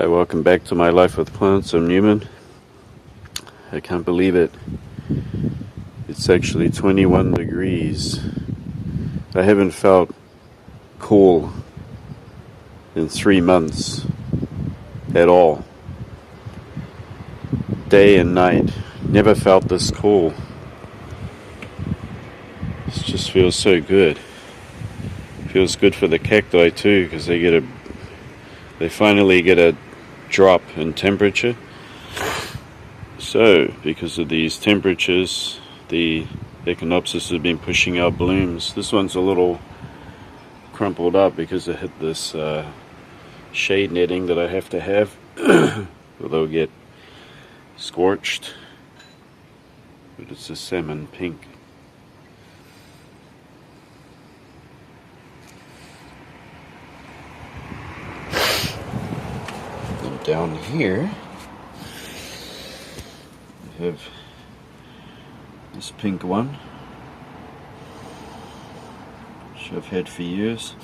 Welcome back to my life with plants. I'm Newman. I can't believe it. It's actually 21 degrees. I haven't felt cool in 3 months at all. Day and night. Never felt this cool. It just feels so good. Feels good for the cacti too, because they finally get a drop in temperature. So, because of these temperatures, the Echinopsis has been pushing out blooms. This one's a little crumpled up because it hit this shade netting that I have to have, or they'll get scorched. But it's a salmon pink. And down here we have this pink one, which I've had for years.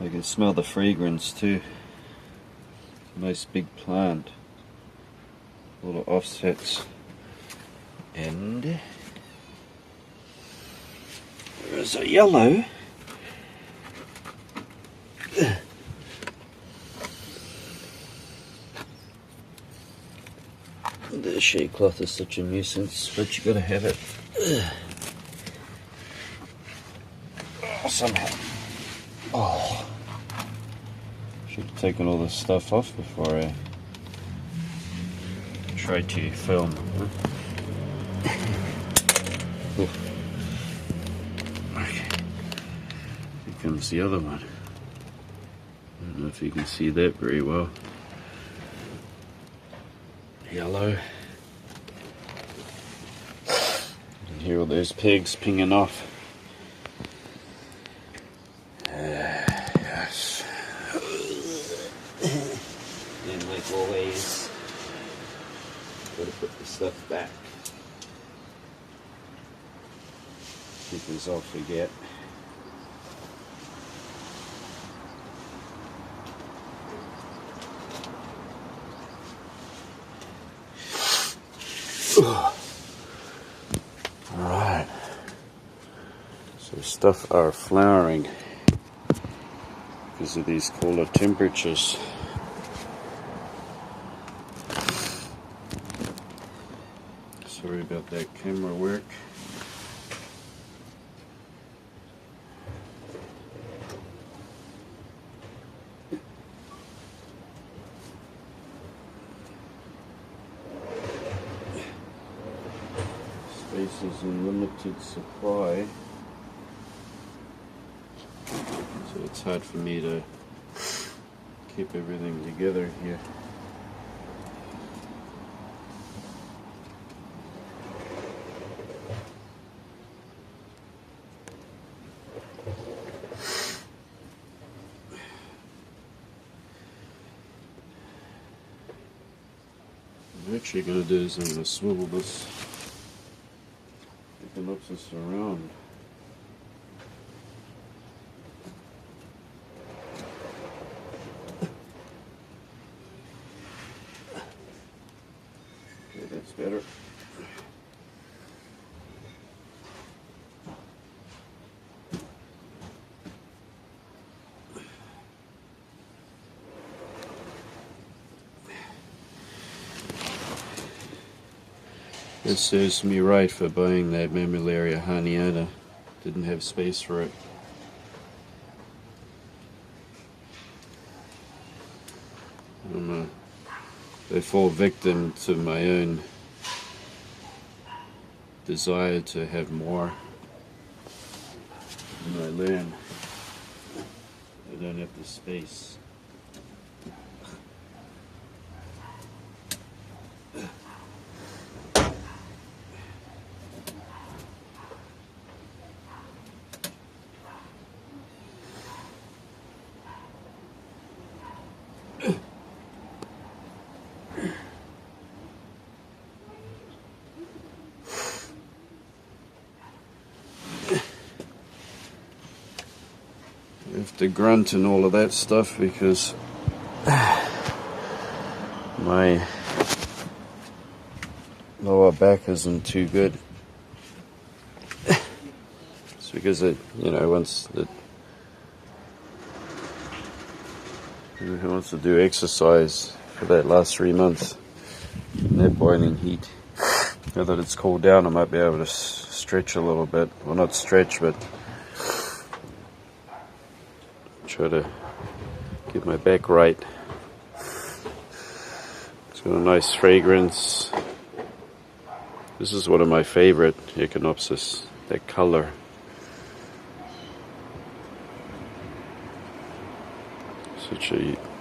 I can smell the fragrance too. Nice big plant, little offsets. And there's a yellow. The shade cloth is such a nuisance, but you gotta have it. Somehow. Oh, should have taken all this stuff off before I try to film. Okay. Here comes the other one. I don't know if you can see that very well. Yellow. And hear all those pigs pinging off. Yes. And like always, gotta put the stuff back because I'll forget. Alright, so stuff are flowering because of these colder temperatures. Sorry about that camera work. Space is in limited supply, so it's hard for me to keep everything together here. What I'm actually going to do is I'm going to swivel this Echinopsis around. Okay, that's better. This serves me right for buying that Mammillaria harniana. Didn't have space for it. They fall victim to my own desire to have more. When I learn, I don't have the space. I have to grunt and all of that stuff because my lower back isn't too good. It's because once who wants to do exercise for that last 3 months in that boiling heat? Now that it's cooled down, I might be able to stretch a little bit. Well, not stretch, but try to get my back right. It's got a nice fragrance. This is one of my favorite Echinopsis, that color.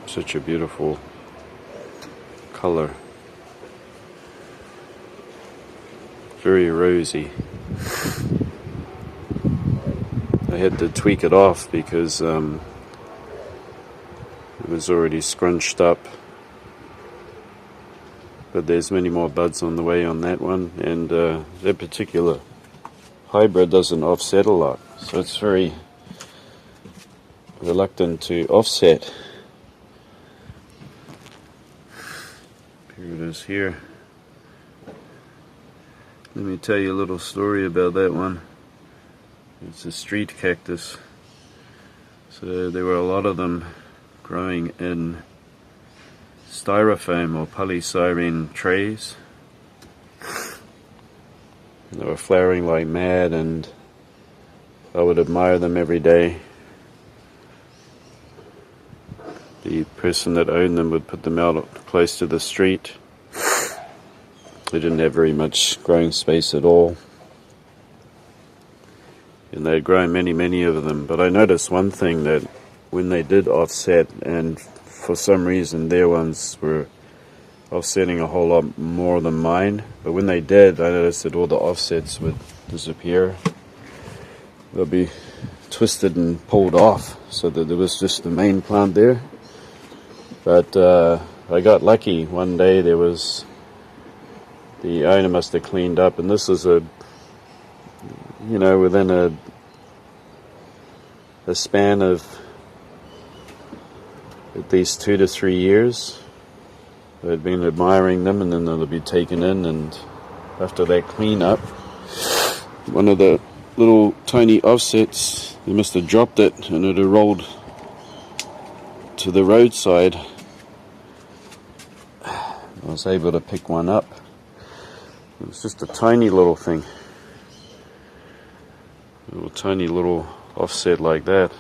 Such a beautiful color. Very rosy. I had to tweak it off because it was already scrunched up. But there's many more buds on the way on that one, and that particular hybrid doesn't offset a lot, so it's very reluctant to offset. Here it is here. Let me tell you a little story about that one. It's a street cactus. So there were a lot of them growing in styrofoam or polystyrene trays. And they were flowering like mad, and I would admire them every day. The person that owned them would put them out close to the street. They didn't have very much growing space at all. And they'd grown many of them. But I noticed one thing, that when they did offset, and for some reason their ones were offsetting a whole lot more than mine, but when they did, I noticed that all the offsets would disappear. They'll be twisted and pulled off, so that there was just the main plant there. But I got lucky. One day the owner must have cleaned up, and this is within a span of at least 2 to 3 years. They'd been admiring them, and then they'll be taken in, and after that cleanup, one of the little tiny offsets, they must have dropped it, and it had rolled to the roadside. I was able to pick one up. It was just a tiny little thing. A little tiny little offset like that.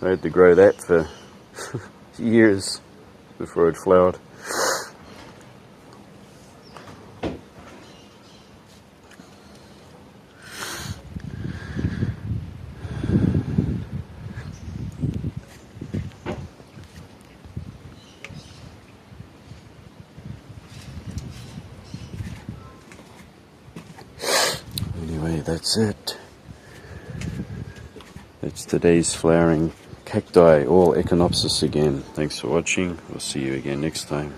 I had to grow that for years before it flowered. Anyway, that's it. That's today's flowering cacti, all Echinopsis again. Thanks for watching. We'll see you again next time.